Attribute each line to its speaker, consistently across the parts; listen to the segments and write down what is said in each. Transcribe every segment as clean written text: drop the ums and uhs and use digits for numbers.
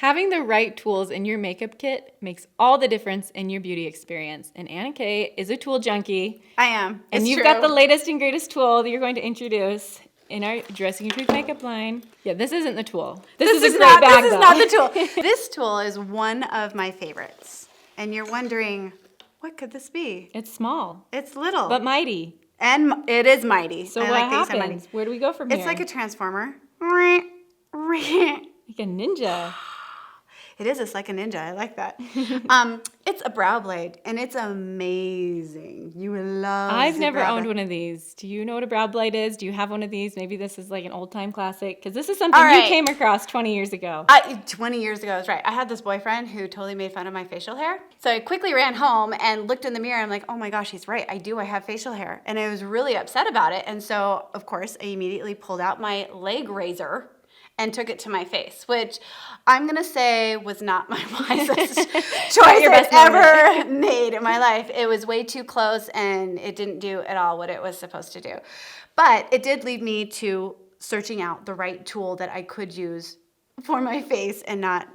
Speaker 1: Having the right tools in your makeup kit makes all the difference in your beauty experience. And Anna Kay is a tool junkie.
Speaker 2: I am.
Speaker 1: And you've got the latest and greatest tool that you're going to introduce in our Dressing Your Truth makeup line. Yeah, this isn't the tool. This is a great bag,
Speaker 2: This is not the tool. This tool is one of my favorites. And you're wondering, what could this be?
Speaker 1: It's small.
Speaker 2: It's little.
Speaker 1: But mighty.
Speaker 2: And it is mighty.
Speaker 1: So what happens? Where do we go from here?
Speaker 2: It's like a transformer.
Speaker 1: Like a ninja.
Speaker 2: It is. It's like a ninja. I like that. It's a brow blade, and it's amazing. You will love.
Speaker 1: I've never owned one of these. Do you know what a brow blade is? Do you have one of these? Maybe this is like an old time classic, because this is something you came across 20 years ago.
Speaker 2: 20 years ago, that's right. I had this boyfriend who totally made fun of my facial hair. So I quickly ran home and looked in the mirror. I'm like, oh my gosh, he's right. I have facial hair. And I was really upset about it. And so, of course, I immediately pulled out my leg razor and took it to my face, which I'm going to say was not my wisest choice I've ever made in my life. It was way too close, and it didn't do at all what it was supposed to do. But it did lead me to searching out the right tool that I could use for my face and not,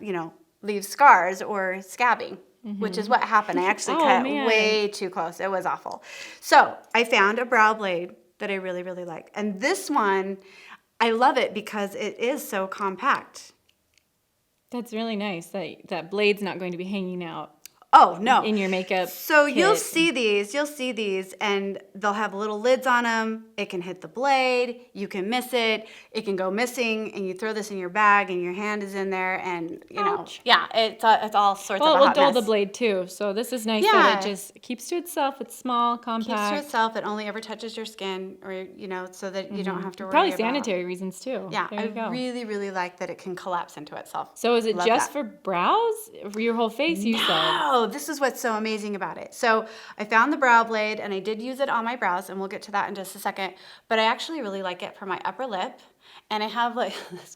Speaker 2: leave scars or scabbing, which is what happened. I actually cut way too close. It was awful. So I found a brow blade that I really, really like. And this one, I love it because it is so compact.
Speaker 1: That's really nice. That blade's not going to be hanging out.
Speaker 2: Oh, no.
Speaker 1: In your makeup
Speaker 2: So
Speaker 1: kit.
Speaker 2: you'll see these, and they'll have little lids on them. It can hit the blade. You can miss it. It can go missing, and you throw this in your bag, and your hand is in there, and, it's all sorts of a hot
Speaker 1: Well, it will dull
Speaker 2: mess.
Speaker 1: the blade, too. So this is nice that it just keeps to itself. It's small, compact.
Speaker 2: Keeps to itself. It only ever touches your skin, or, so that you don't have to worry
Speaker 1: Probably
Speaker 2: about.
Speaker 1: sanitary reasons, too.
Speaker 2: Yeah,
Speaker 1: there you go.
Speaker 2: really, really like that it can collapse into itself.
Speaker 1: So is it just for brows? For your whole face, you said?
Speaker 2: No, this is what's so amazing about it. So I found the brow blade, and I did use it on my brows, and we'll get to that in just a second. But I actually really like it for my upper lip. And I have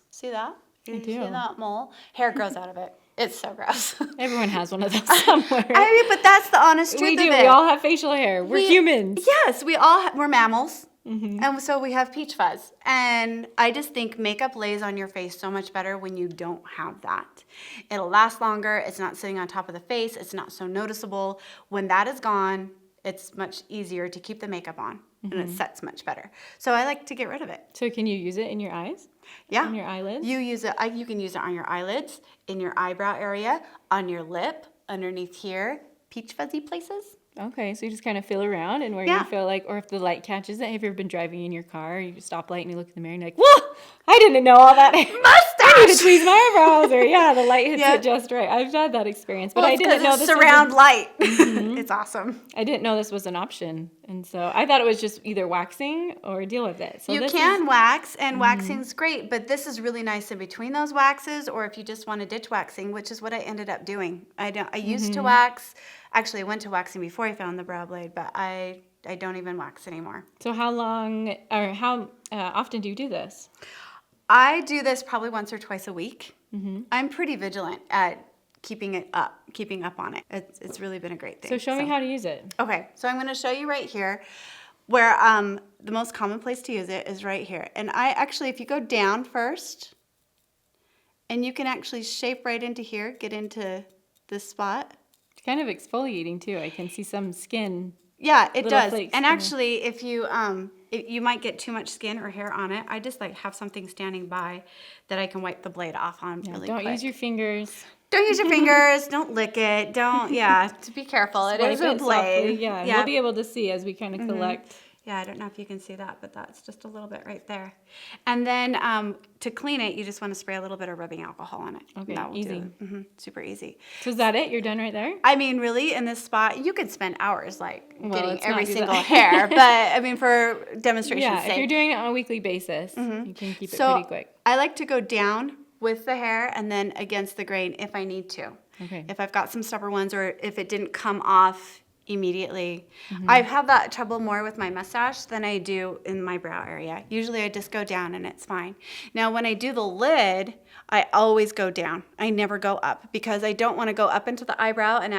Speaker 2: see that?
Speaker 1: I do.
Speaker 2: See that mole? Hair grows out of it. It's so gross.
Speaker 1: Everyone has one of those somewhere.
Speaker 2: But that's the honest truth of it.
Speaker 1: We all have facial hair. We're humans.
Speaker 2: Yes, we're mammals. Mm-hmm. And so we have peach fuzz. And I just think makeup lays on your face so much better when you don't have that. It'll last longer. It's not sitting on top of the face. It's not so noticeable. When that is gone, it's much easier to keep the makeup on. And it sets much better. So I like to get rid of it.
Speaker 1: So can you use it in your eyes?
Speaker 2: Yeah.
Speaker 1: In your eyelids?
Speaker 2: You can use it on your eyelids, in your eyebrow area, on your lip, underneath here, peach fuzzy places.
Speaker 1: Okay, so you just kind of feel around and where you feel like, or if the light catches it. Have you ever been driving in your car, you stop light and you look in the mirror and you're like, whoa, I didn't know all that. I need to tweeze my eyebrows, or the light hits it just right. I've had that experience, but I didn't know this
Speaker 2: surround light. It's awesome.
Speaker 1: I didn't know this was an option, and so I thought it was just either waxing or deal with it. So
Speaker 2: you can wax, and waxing's great, but this is really nice in between those waxes, or if you just want to ditch waxing, which is what I ended up doing. I used to wax. Actually, I went to waxing before I found the brow blade, but I don't even wax anymore.
Speaker 1: So how often do you do this?
Speaker 2: I do this probably once or twice a week. Mm-hmm. I'm pretty vigilant at keeping up on it. It's really been a great thing.
Speaker 1: So show me how to use it.
Speaker 2: Okay, so I'm going to show you right here where the most common place to use it is right here. And if you go down first, and you can actually shape right into here, get into this spot.
Speaker 1: It's kind of exfoliating too. I can see some skin.
Speaker 2: Yeah, it does. And actually, if you might get too much skin or hair on it, I just have something standing by that I can wipe the blade off on really quick.
Speaker 1: Don't use your fingers.
Speaker 2: Don't use your fingers. Don't lick it. To be careful. It is a blade.
Speaker 1: Yeah, we'll be able to see as we kind of collect.
Speaker 2: Yeah, I don't know if you can see that, but that's just a little bit right there. And then to clean it, you just want to spray a little bit of rubbing alcohol on it.
Speaker 1: Okay, easy.
Speaker 2: Super easy.
Speaker 1: So is that it? You're done right there?
Speaker 2: I mean, really, in this spot, you could spend hours getting every single hair. But, I mean, for demonstration's sake.
Speaker 1: If you're doing it on a weekly basis, you can keep it pretty quick.
Speaker 2: I like to go down with the hair and then against the grain if I need to.
Speaker 1: Okay.
Speaker 2: If I've got some stubborn ones or if it didn't come off immediately. I've had that trouble more with my mustache than I do in my brow area. Usually I just go down and it's fine. Now when I do the lid, I always go down. I never go up because I don't want to go up into the eyebrow and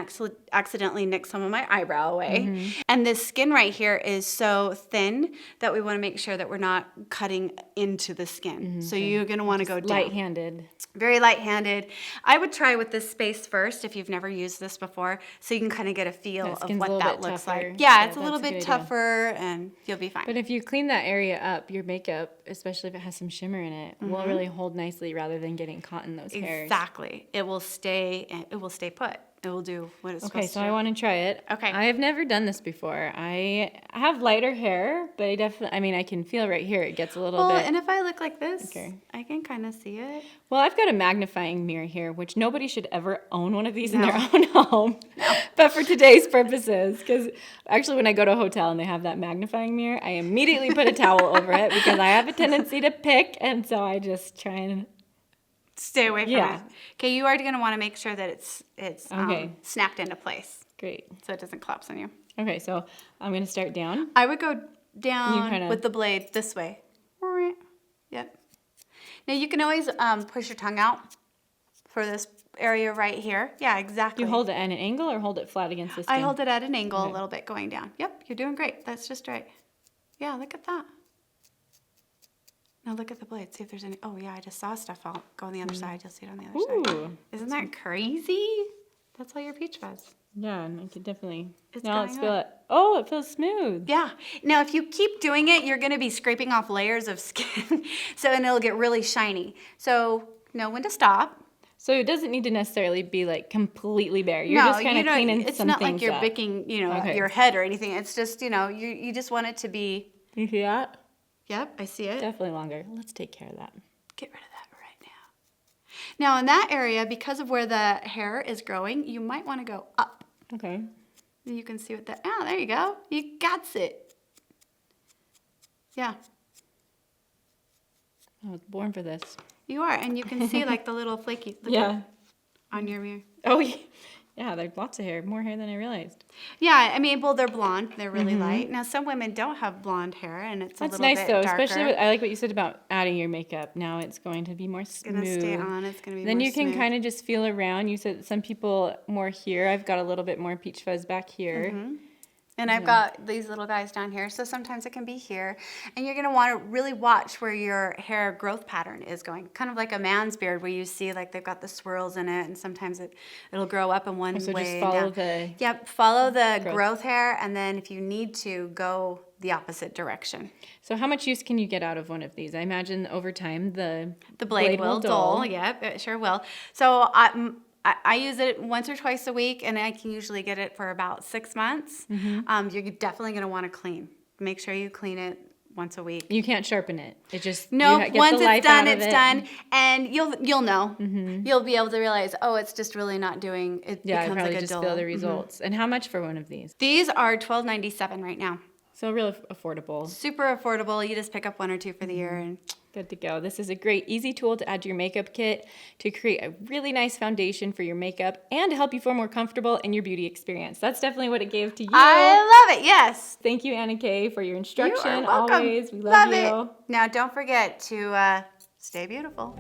Speaker 2: accidentally nick some of my eyebrow away. And this skin right here is so thin that we want to make sure that we're not cutting into the skin. So you're going to want to go down.
Speaker 1: Light-handed.
Speaker 2: Very light-handed. I would try with this space first if you've never used this before, so you can kind of get a feel of what that looks like. Yeah, it's a little bit tougher, and you'll be fine.
Speaker 1: But if you clean that area up, your makeup, especially if it has some shimmer in it, will really hold nicely rather than getting caught in those hairs.
Speaker 2: Exactly. It will stay put. It will do what it's supposed to do.
Speaker 1: Okay, so I want to try it.
Speaker 2: Okay.
Speaker 1: I have never done this before. I have lighter hair, but I can feel right here it gets a little bit.
Speaker 2: And if I look like this, I can kind of see it.
Speaker 1: Well, I've got a magnifying mirror here, which nobody should ever own one of these in their own home. But for today's purposes, because actually when I go to a hotel and they have that magnifying mirror, I immediately put a towel over it because I have a tendency to pick, and so I just try and
Speaker 2: stay away from it. Okay, you are going to want to make sure that it's snapped into place.
Speaker 1: Great.
Speaker 2: So it doesn't collapse on you.
Speaker 1: Okay, so I'm going to start down.
Speaker 2: I would go down with the blade this way. Yep. Now you can always push your tongue out for this area right here. Yeah, exactly.
Speaker 1: You hold it at an angle or hold it flat against the skin?
Speaker 2: I hold it at an angle a little bit going down. Yep, you're doing great. That's just right. Yeah, look at that. Now look at the blade. See if there's any. Oh yeah, I just saw stuff. I'll go on the other side. You'll see it on the other side. Isn't that crazy? That's all your peach fuzz.
Speaker 1: Yeah, and I could definitely.
Speaker 2: Now
Speaker 1: let's feel it. Oh, it feels smooth.
Speaker 2: Yeah. Now if you keep doing it, you're going to be scraping off layers of skin, and it'll get really shiny. So know when to stop.
Speaker 1: So it doesn't need to necessarily be like completely bare. You're just kind of cleaning some things up.
Speaker 2: It's not like you're picking, your head or anything. It's just, you just want it to be.
Speaker 1: You see that?
Speaker 2: Yep, I see it.
Speaker 1: Definitely longer. Let's take care of that.
Speaker 2: Get rid of that right now. Now in that area, because of where the hair is growing, you might want to go up.
Speaker 1: Okay.
Speaker 2: And you can see what that, there you go. You got it. Yeah.
Speaker 1: I was born for this.
Speaker 2: You are, and you can see like the little flaky on your mirror.
Speaker 1: Oh, yeah, there's lots of hair, more hair than I realized.
Speaker 2: Yeah, they're blonde. They're really light. Now, some women don't have blonde hair, and it's a little bit darker. That's nice, though,
Speaker 1: especially I like what you said about adding your makeup. Now it's going to be more smooth.
Speaker 2: It's going to stay on. It's going to be
Speaker 1: then
Speaker 2: more
Speaker 1: you can
Speaker 2: smooth.
Speaker 1: kind of just feel around. You said some people more here. I've got a little bit more peach fuzz back here.
Speaker 2: And I've got these little guys down here, so sometimes it can be here. And you're going to want to really watch where your hair growth pattern is going. Kind of like a man's beard where you see like they've got the swirls in it, and sometimes it'll grow up in one way.
Speaker 1: So just follow the
Speaker 2: follow the growth hair, and then if you need to, go the opposite direction.
Speaker 1: So how much use can you get out of one of these? I imagine over time the
Speaker 2: blade will dull. Yep, it sure will. So I use it once or twice a week, and I can usually get it for about 6 months. You're definitely going to want to clean. Make sure you clean it once a week.
Speaker 1: You can't sharpen it. It just
Speaker 2: once it's done, it's done, and you'll know. You'll be able to realize, it's just really not doing it.
Speaker 1: Yeah,
Speaker 2: becomes
Speaker 1: I probably
Speaker 2: like a
Speaker 1: just
Speaker 2: dull.
Speaker 1: feel the results. And how much for one of these?
Speaker 2: These are $12.97 right now.
Speaker 1: So really affordable.
Speaker 2: Super affordable. You just pick up 1 or 2 for the year and.
Speaker 1: Good to go. This is a great, easy tool to add to your makeup kit to create a really nice foundation for your makeup and to help you feel more comfortable in your beauty experience. That's definitely what it gave to you.
Speaker 2: I love it, yes.
Speaker 1: Thank you, Anna Kay, for your instruction.
Speaker 2: You are welcome.
Speaker 1: Always. We love you.
Speaker 2: Now, don't forget to stay beautiful.